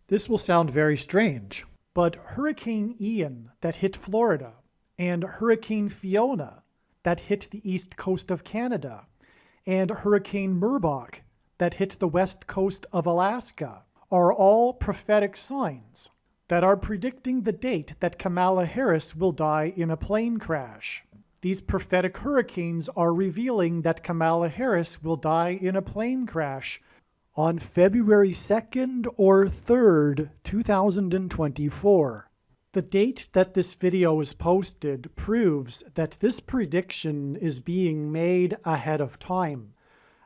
This will sound very strange, but Hurricane Ian that hit Florida and Hurricane Fiona that hit the east coast of Canada and Hurricane Merbok that hit the west coast of Alaska are all prophetic signs that are predicting the date that Kamala Harris will die in a plane crash. These prophetic hurricanes are revealing that Kamala Harris will die in a plane crash on February 2nd or 3rd, 2024. The date that this video is posted proves that this prediction is being made ahead of time,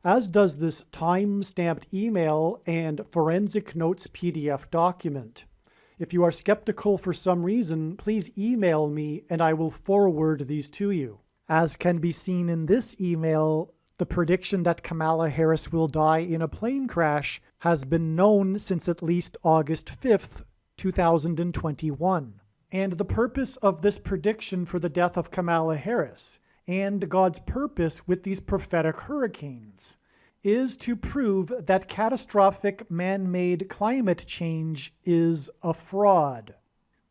as does this time-stamped email and forensic notes PDF document. If you are skeptical for some reason, please email me and I will forward these to you. As can be seen in this email, the prediction that Kamala Harris will die in a plane crash has been known since at least August 5th, 2021. And the purpose of this prediction for the death of Kamala Harris and God's purpose with these prophetic hurricanes is to prove that catastrophic man-made climate change is a fraud.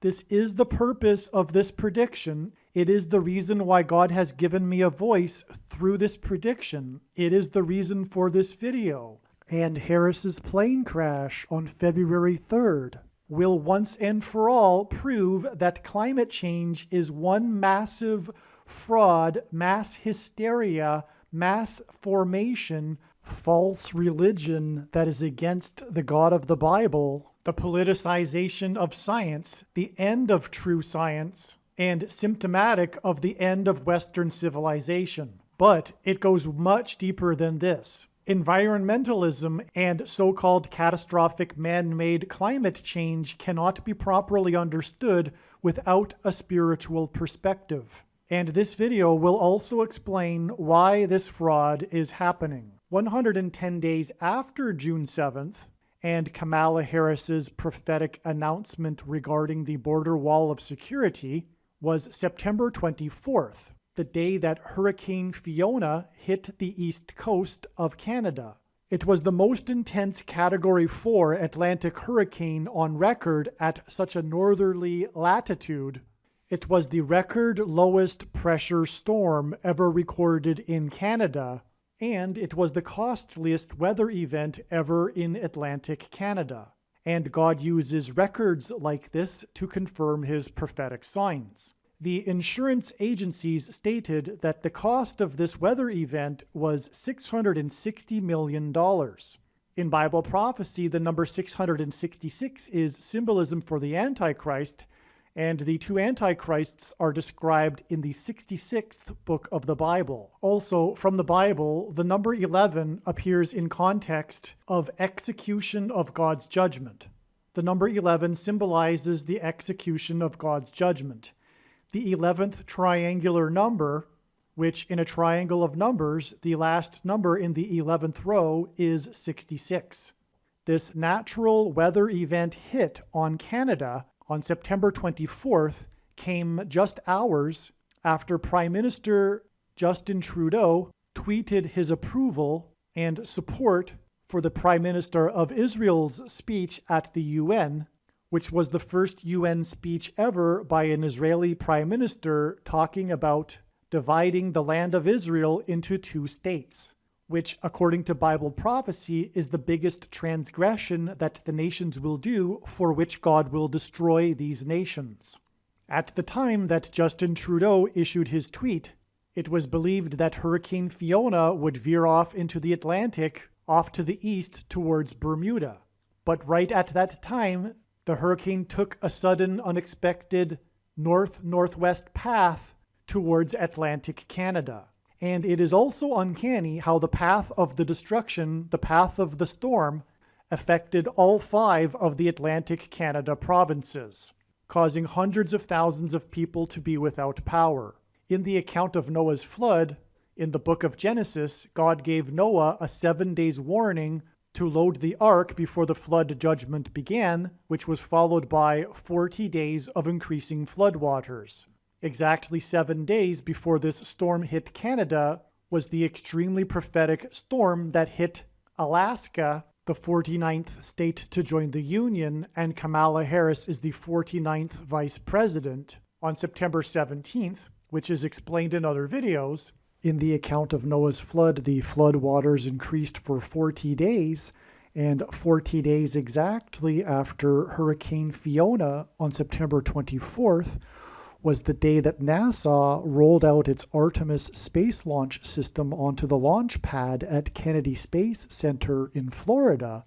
This is the purpose of this prediction. It is the reason why God has given me a voice through this prediction. It is the reason for this video. And Harris's plane crash on February 3rd will once and for all prove that climate change is one massive fraud, mass hysteria, mass formation, false religion that is against the God of the Bible, the politicization of science, the end of true science, and symptomatic of the end of Western civilization. But it goes much deeper than this. Environmentalism and so-called catastrophic man-made climate change cannot be properly understood without a spiritual perspective. And this video will also explain why this fraud is happening. 110 days after June 7th, and Kamala Harris's prophetic announcement regarding the border wall of security was September 24th, the day that Hurricane Fiona hit the east coast of Canada. It was the most intense Category 4 Atlantic hurricane on record at such a northerly latitude. It was the record lowest pressure storm ever recorded in Canada, and it was the costliest weather event ever in Atlantic Canada. And God uses records like this to confirm his prophetic signs. The insurance agencies stated that the cost of this weather event was $660 million. In Bible prophecy, the number 666 is symbolism for the Antichrist, and the two Antichrists are described in the 66th book of the Bible. Also, from the Bible, the number 11 appears in context of execution of God's judgment. The number 11 symbolizes the execution of God's judgment. The 11th triangular number, which in a triangle of numbers, the last number in the 11th row is 66. This natural weather event hit on Canada on September 24th came just hours after Prime Minister Justin Trudeau tweeted his approval and support for the Prime Minister of Israel's speech at the UN, which was the first UN speech ever by an Israeli Prime Minister talking about dividing the land of Israel into two states, which, according to Bible prophecy, is the biggest transgression that the nations will do, for which God will destroy these nations. At the time that Justin Trudeau issued his tweet, it was believed that Hurricane Fiona would veer off into the Atlantic, off to the east towards Bermuda. But right at that time, the hurricane took a sudden, unexpected north-northwest path towards Atlantic Canada. And it is also uncanny how the path of the destruction, the path of the storm, affected all 5 of the Atlantic Canada provinces, causing hundreds of thousands of people to be without power. In the account of Noah's flood, in the book of Genesis, God gave Noah a 7 days warning to load the ark before the flood judgment began, which was followed by 40 days of increasing floodwaters. Exactly 7 days before this storm hit Canada was the extremely prophetic storm that hit Alaska the 49th state to join the Union, and Kamala Harris is the 49th vice president. On September 17th, which is explained in other videos, in the account of Noah's flood, the flood waters increased for 40 days, and 40 days exactly after Hurricane Fiona on September 24th was the day that NASA rolled out its Artemis space launch system onto the launch pad at Kennedy Space Center in Florida.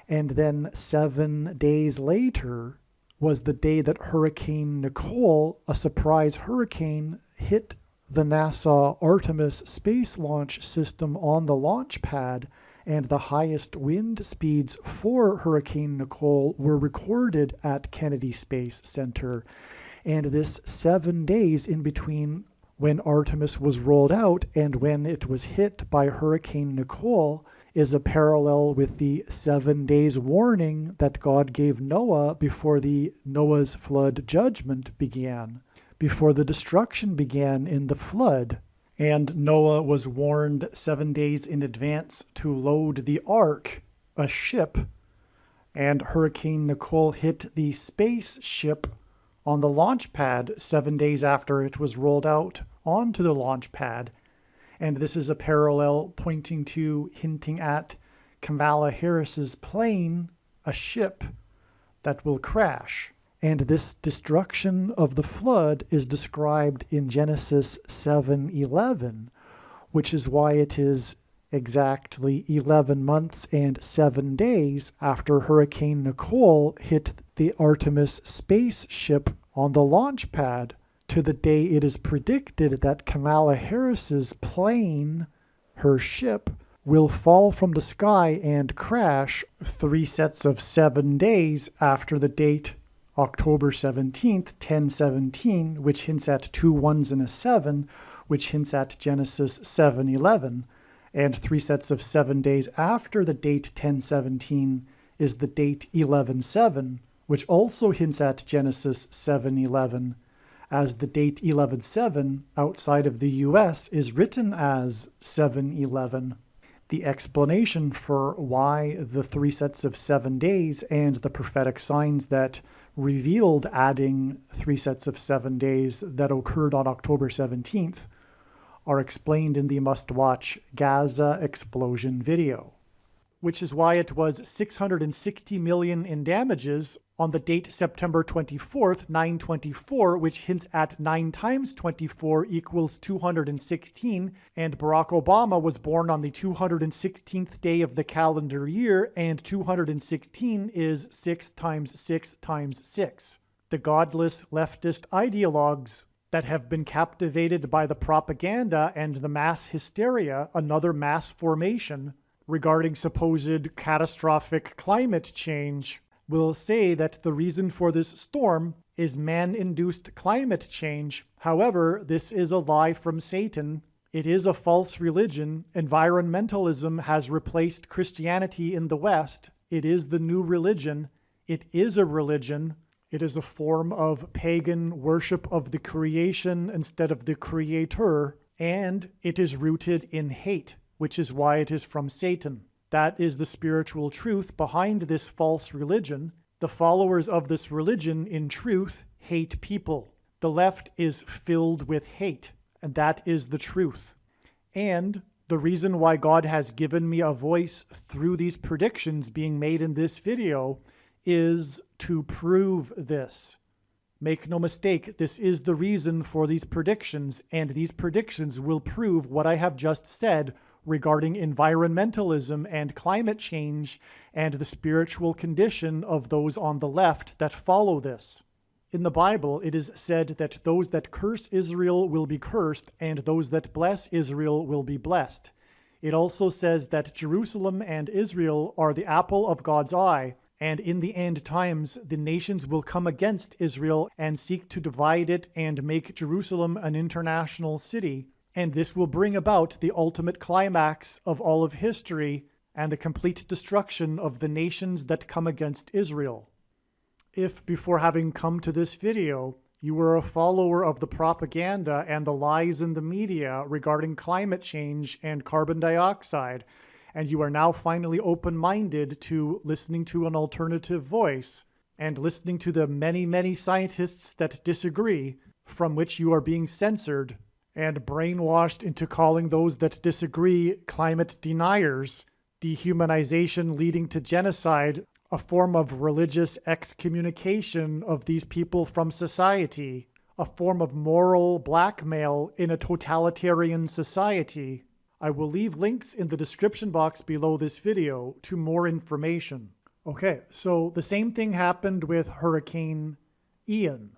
And then 7 days later was the day that Hurricane Nicole, a surprise hurricane, hit the NASA Artemis space launch system on the launch pad, and the highest wind speeds for Hurricane Nicole were recorded at Kennedy Space Center. And this 7 days in between when Artemis was rolled out and when it was hit by Hurricane Nicole is a parallel with the 7 days warning that God gave Noah before the Noah's flood judgment began, before the destruction began in the flood. And Noah was warned 7 days in advance to load the ark, a ship, and Hurricane Nicole hit the spaceship on the launch pad 7 days after it was rolled out onto the launch pad. And this is a parallel pointing to, hinting at Kamala Harris's plane, a ship that will crash. And this destruction of the flood is described in Genesis 7:11, which is why it is exactly 11 months and 7 days after Hurricane Nicole hit the Artemis spaceship on the launch pad to the day it is predicted that Kamala Harris's plane, her ship, will fall from the sky and crash 3 sets of 7 days after the date October 17th, 1017, which hints at 2 ones and a 7, which hints at Genesis 7:11. And 3 sets of 7 days after the date 1017 is the date 11:7, which also hints at Genesis 7:11, as the date 11:7 outside of the US is written as 7:11. The explanation for why the 3 sets of 7 days and the prophetic signs that revealed adding 3 sets of 7 days that occurred on October 17th are explained in the must-watch Gaza explosion video, which is why it was $660 million in damages on the date September 24th, 924, which hints at 9 times 24 equals 216, and Barack Obama was born on the 216th day of the calendar year, and 216 is 6 times 6 times 6. The godless leftist ideologues that have been captivated by the propaganda and the mass hysteria, another mass formation, regarding supposed catastrophic climate change, will say that the reason for this storm is man-induced climate change. However, this is a lie from Satan. It is a false religion. Environmentalism has replaced Christianity in the West. It is the new religion. It is a religion. It is a form of pagan worship of the creation instead of the creator, and it is rooted in hate, which is why it is from Satan. That is the spiritual truth behind this false religion. The followers of this religion, in truth, hate people. The left is filled with hate, and that is the truth. And the reason why God has given me a voice through these predictions being made in this video is to prove this. Make no mistake, this is the reason for these predictions, and these predictions will prove what I have just said regarding environmentalism and climate change and the spiritual condition of those on the left that follow this. In the Bible, it is said that those that curse Israel will be cursed, and those that bless Israel will be blessed. It also says that Jerusalem and Israel are the apple of God's eye, and in the end times, the nations will come against Israel and seek to divide it and make Jerusalem an international city. And this will bring about the ultimate climax of all of history and the complete destruction of the nations that come against Israel. If, before having come to this video, you were a follower of the propaganda and the lies in the media regarding climate change and carbon dioxide, and you are now finally open-minded to listening to an alternative voice and listening to the many, many scientists that disagree, from which you are being censored and brainwashed into calling those that disagree climate deniers, dehumanization leading to genocide, a form of religious excommunication of these people from society, a form of moral blackmail in a totalitarian society. I will leave links in the description box below this video to more information. Okay, so the same thing happened with Hurricane Ian.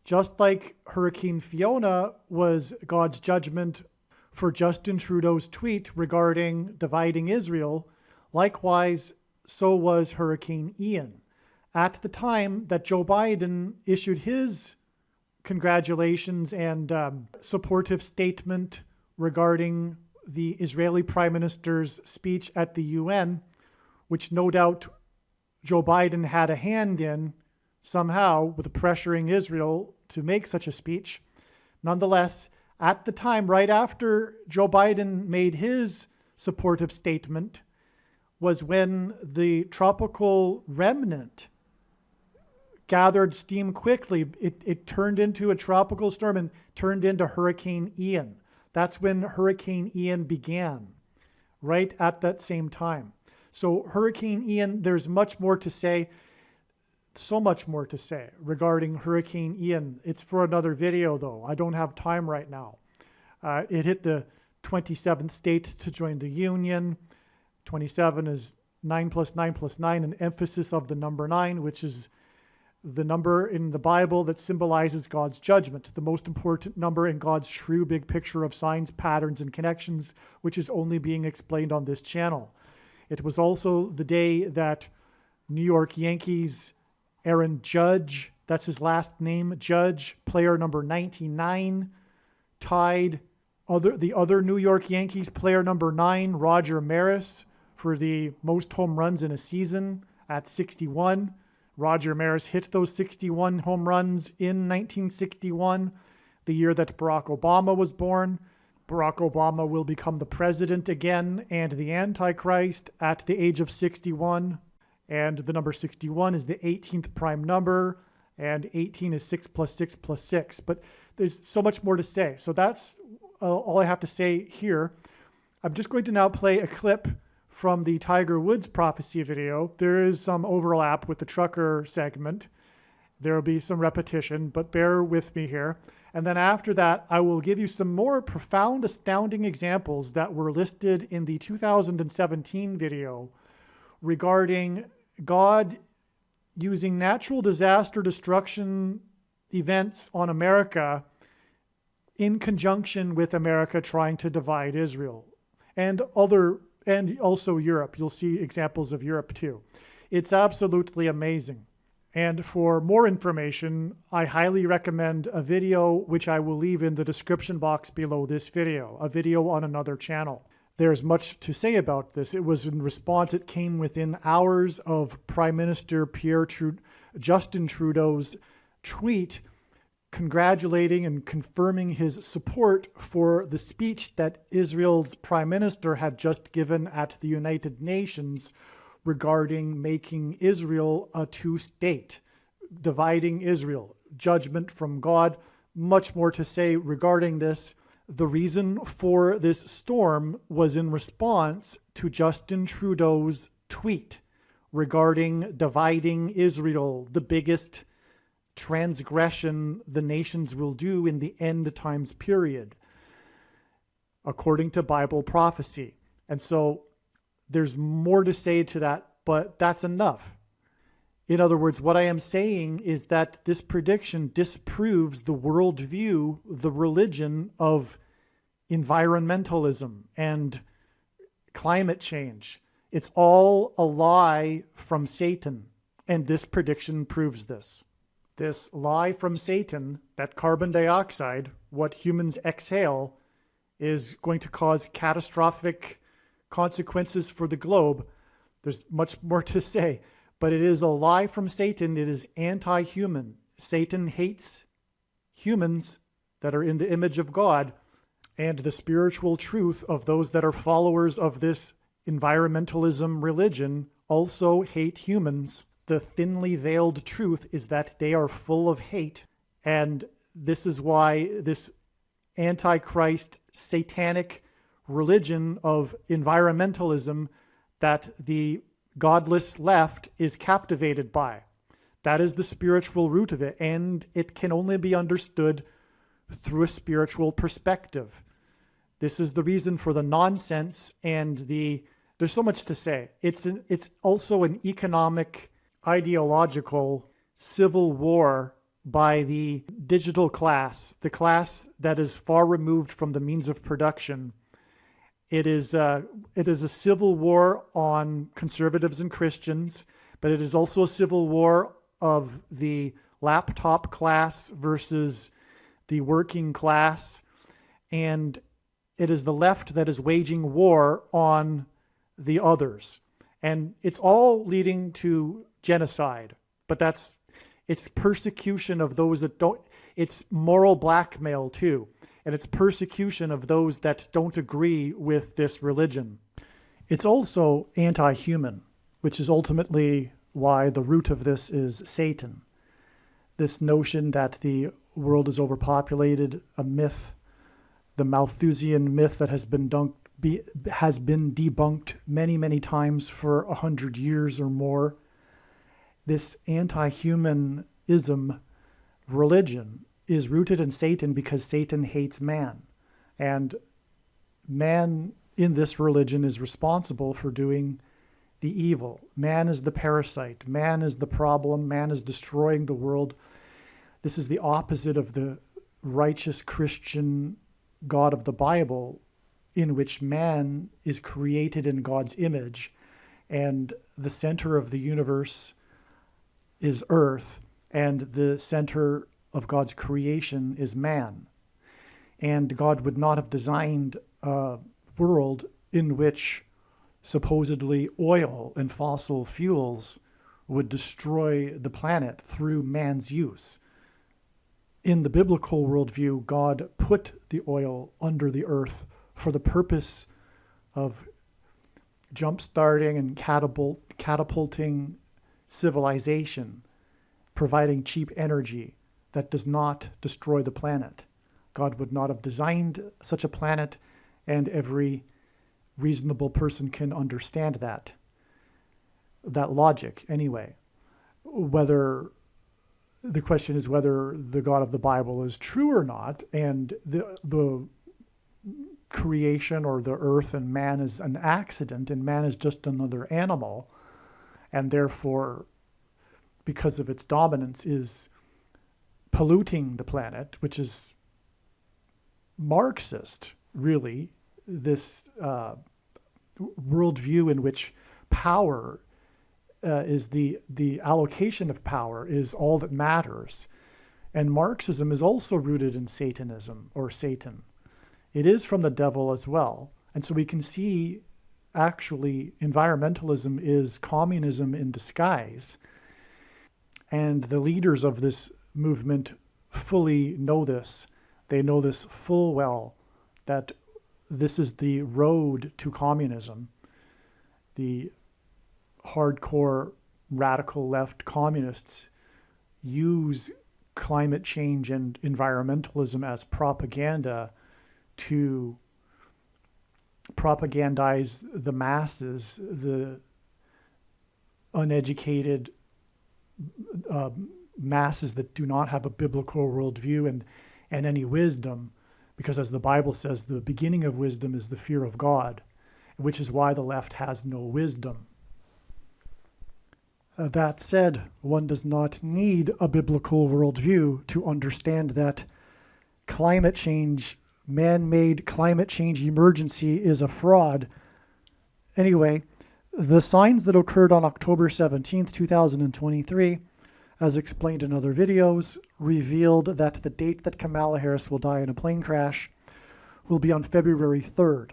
Just like Hurricane Fiona was God's judgment for Justin Trudeau's tweet regarding dividing Israel, likewise, so was Hurricane Ian. At the time that Joe Biden issued his congratulations and supportive statement regarding the Israeli Prime Minister's speech at the UN, which no doubt Joe Biden had a hand in somehow with pressuring Israel to make such a speech. Nonetheless, at the time, right after Joe Biden made his supportive statement, was when the tropical remnant gathered steam quickly. It turned into a tropical storm and turned into Hurricane Ian. That's when Hurricane Ian began, right at that same time. So Hurricane Ian, there's much more to say, so much more to say regarding Hurricane Ian. It's for another video, though. I don't have time right now. It hit the 27th state to join the Union. 27 is 9 plus 9 plus 9, an emphasis of the number 9, which is the number in the Bible that symbolizes God's judgment, the most important number in God's true big picture of signs, patterns, and connections, which is only being explained on this channel. It was also the day that New York Yankees Aaron Judge, that's his last name, Judge, player number 99, tied the other New York Yankees player number 9, Roger Maris, for the most home runs in a season at 61. Roger Maris hit those 61 home runs in 1961, the year that Barack Obama was born. Barack Obama will become the president again and the Antichrist at the age of 61. And the number 61 is the 18th prime number, and 18 is 6 plus 6 plus 6. But there's so much more to say. So that's all I have to say here. I'm just going to now play a clip from the Tiger Woods prophecy video. There is some overlap with the trucker segment. There will be some repetition, but bear with me here. And then after that, I will give you some more profound, astounding examples that were listed in the 2017 video regarding God using natural disaster destruction events on America in conjunction with America trying to divide Israel and also Europe. You'll see examples of Europe too. It's absolutely amazing. And for more information, I highly recommend a video which I will leave in the description box below this video, a video on another channel. There's much to say about this. It was in response, it came within hours of Prime Minister Justin Trudeau's tweet congratulating and confirming his support for the speech that Israel's Prime Minister had just given at the United Nations regarding making Israel a two-state, dividing Israel, judgment from God. Much more to say regarding this. The reason for this storm was in response to Justin Trudeau's tweet regarding dividing Israel, the biggest transgression the nations will do in the end times period, according to Bible prophecy. And so there's more to say to that, but that's enough. In other words, what I am saying is that this prediction disproves the worldview, the religion of environmentalism and climate change. It's all a lie from Satan, and this prediction proves this. This lie from Satan that carbon dioxide, what humans exhale, is going to cause catastrophic consequences for the globe. There's much more to say, but it is a lie from Satan. It is anti-human. Satan hates humans that are in the image of God, and the spiritual truth of those that are followers of this environmentalism religion also hate humans. The thinly veiled truth is that they are full of hate, and this is why this antichrist satanic religion of environmentalism that the godless left is captivated by. That is the spiritual root of it, and it can only be understood through a spiritual perspective. This is the reason for the nonsense and there's so much to say. It's also an economic, ideological civil war by the digital class, the class that is far removed from the means of production. It is a civil war on conservatives and Christians, but it is also a civil war of the laptop class versus the working class. And it is the left that is waging war on the others. And it's all leading to genocide. But it's persecution of those that don't, it's moral blackmail too. And it's persecution of those that don't agree with this religion. It's also anti-human, which is ultimately why the root of this is Satan. This notion that the world is overpopulated, a myth, the Malthusian myth that has been debunked many, many times for 100 years or more. This anti-humanism religion is rooted in Satan because Satan hates man. And man in this religion is responsible for doing the evil. Man is the parasite. Man is the problem. Man is destroying the world. This is the opposite of the righteous Christian God of the Bible, in which man is created in God's image, and the center of the universe is earth, and the center of God's creation is man. And God would not have designed a world in which supposedly oil and fossil fuels would destroy the planet through man's use. In the biblical worldview, God put the oil under the earth for the purpose of jump-starting and catapulting civilization, providing cheap energy that does not destroy the planet. God would not have designed such a planet, and every reasonable person can understand that logic anyway. The question is whether the God of the Bible is true or not, and the creation or the earth and man is an accident, and man is just another animal, and therefore, because of its dominance, is polluting the planet, which is Marxist, really, this worldview in which power is the allocation of power is all that matters. And Marxism is also rooted in Satanism, or Satan. It is from the devil as well. And so we can see actually environmentalism is communism in disguise. And the leaders of this movement fully know this. They know this full well, that this is the road to communism. The hardcore radical left communists use climate change and environmentalism as propaganda to propagandize the masses, the uneducated masses that do not have a biblical worldview and any wisdom, because as the Bible says, the beginning of wisdom is the fear of God, which is why the left has no wisdom. That said, one does not need a biblical worldview to understand that climate change, man-made climate change emergency is a fraud. Anyway, the signs that occurred on October 17th, 2023, as explained in other videos, revealed that the date that Kamala Harris will die in a plane crash will be on February 3rd.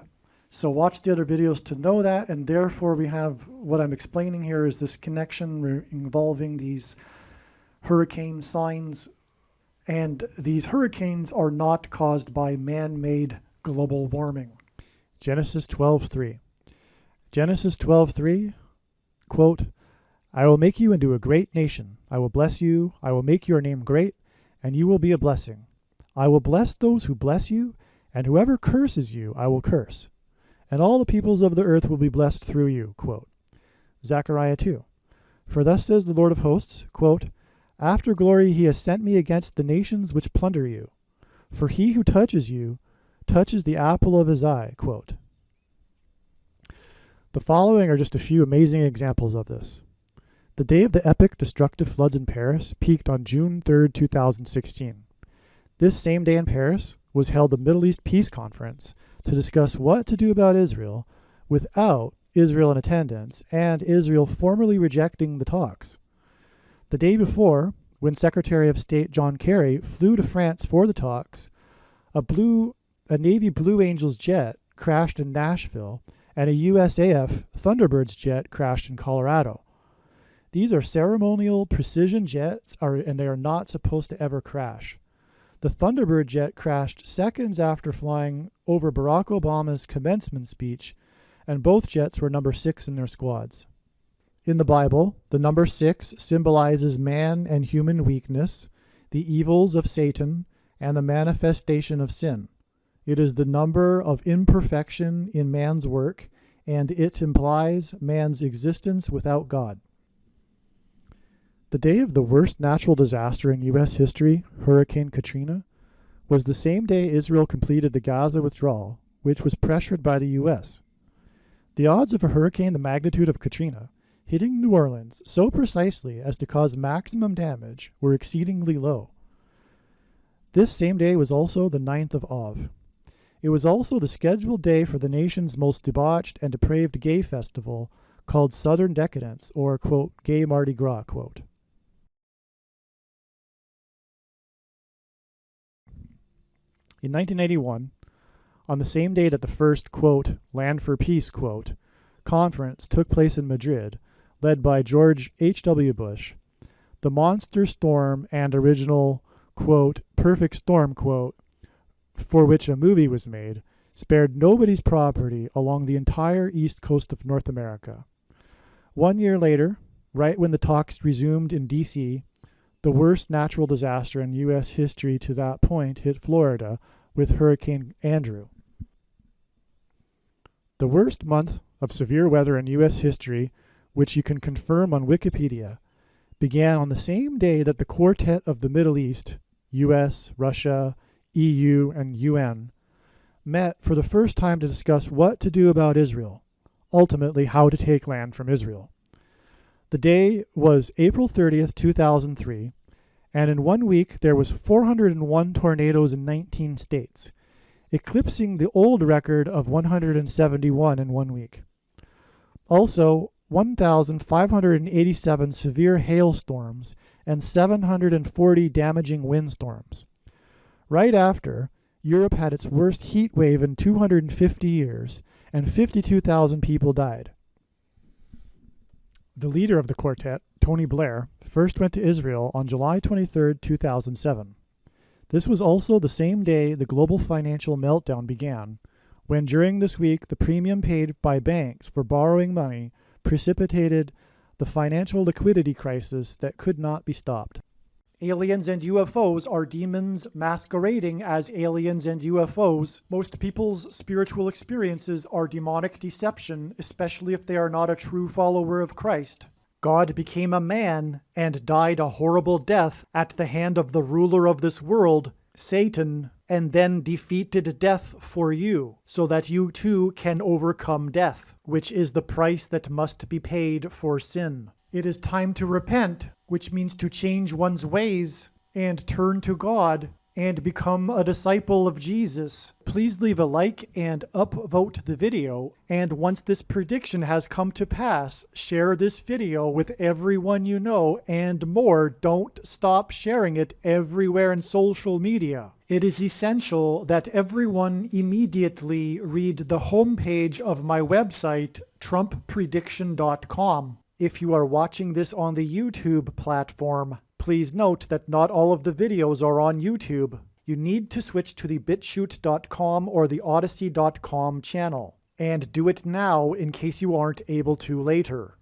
So watch the other videos to know that, and therefore we have what I'm explaining here is this connection involving these hurricane signs, and these hurricanes are not caused by man-made global warming. Genesis 12:3. Genesis 12:3, quote, I will make you into a great nation. I will bless you. I will make your name great, and you will be a blessing. I will bless those who bless you, and whoever curses you, I will curse. And all the peoples of the earth will be blessed through you, quote. Zechariah 2, for thus says the Lord of hosts, quote, after glory he has sent me against the nations which plunder you. For he who touches you touches the apple of his eye, quote. The following are just a few amazing examples of this. The day of the epic destructive floods in Paris peaked on June 3, 2016. This same day in Paris was held the Middle East Peace Conference to discuss what to do about Israel without Israel in attendance and Israel formally rejecting the talks. The day before, when Secretary of State John Kerry flew to France for the talks, a Navy Blue Angels jet crashed in Nashville and a USAF Thunderbirds jet crashed in Colorado. These are ceremonial precision jets and they are not supposed to ever crash. The Thunderbird jet crashed seconds after flying over Barack Obama's commencement speech, and both jets were number 6 in their squads. In the Bible, the number 6 symbolizes man and human weakness, the evils of Satan, and the manifestation of sin. It is the number of imperfection in man's work, and it implies man's existence without God. The day of the worst natural disaster in U.S. history, Hurricane Katrina, was the same day Israel completed the Gaza withdrawal, which was pressured by the U.S. The odds of a hurricane the magnitude of Katrina hitting New Orleans so precisely as to cause maximum damage were exceedingly low. This same day was also the 9th of Av. It was also the scheduled day for the nation's most debauched and depraved gay festival called Southern Decadence, or, quote, Gay Mardi Gras, quote. In 1981, on the same day that the first, quote, Land for Peace, quote, conference took place in Madrid, led by George H.W. Bush, the monster storm and original, quote, perfect storm, quote, for which a movie was made, spared nobody's property along the entire east coast of North America. 1 year later, right when the talks resumed in D.C., the worst natural disaster in U.S. history to that point hit Florida with Hurricane Andrew. The worst month of severe weather in U.S. history, which you can confirm on Wikipedia, began on the same day that the Quartet of the Middle East, U.S., Russia, EU, and UN, met for the first time to discuss what to do about Israel, ultimately how to take land from Israel. The day was April 30th, 2003, and in 1 week there was 401 tornadoes in 19 states, eclipsing the old record of 171 in 1 week. Also, 1,587 severe hailstorms and 740 damaging windstorms. Right after, Europe had its worst heat wave in 250 years, and 52,000 people died. The leader of the quartet, Tony Blair, first went to Israel on July 23, 2007. This was also the same day the global financial meltdown began, when during this week the premium paid by banks for borrowing money precipitated the financial liquidity crisis that could not be stopped. Aliens and UFOs are demons masquerading as aliens and UFOs. Most people's spiritual experiences are demonic deception, especially if they are not a true follower of Christ. God became a man and died a horrible death at the hand of the ruler of this world, Satan, and then defeated death for you, so that you too can overcome death, which is the price that must be paid for sin. It is time to repent, which means to change one's ways and turn to God and become a disciple of Jesus. Please leave a like and upvote the video. And once this prediction has come to pass, share this video with everyone you know, and more. Don't stop sharing it everywhere in social media. It is essential that everyone immediately read the homepage of my website, TrumpPrediction.com. If you are watching this on the YouTube platform, please note that not all of the videos are on YouTube. You need to switch to the BitChute.com or the Odyssey.com channel. And do it now in case you aren't able to later.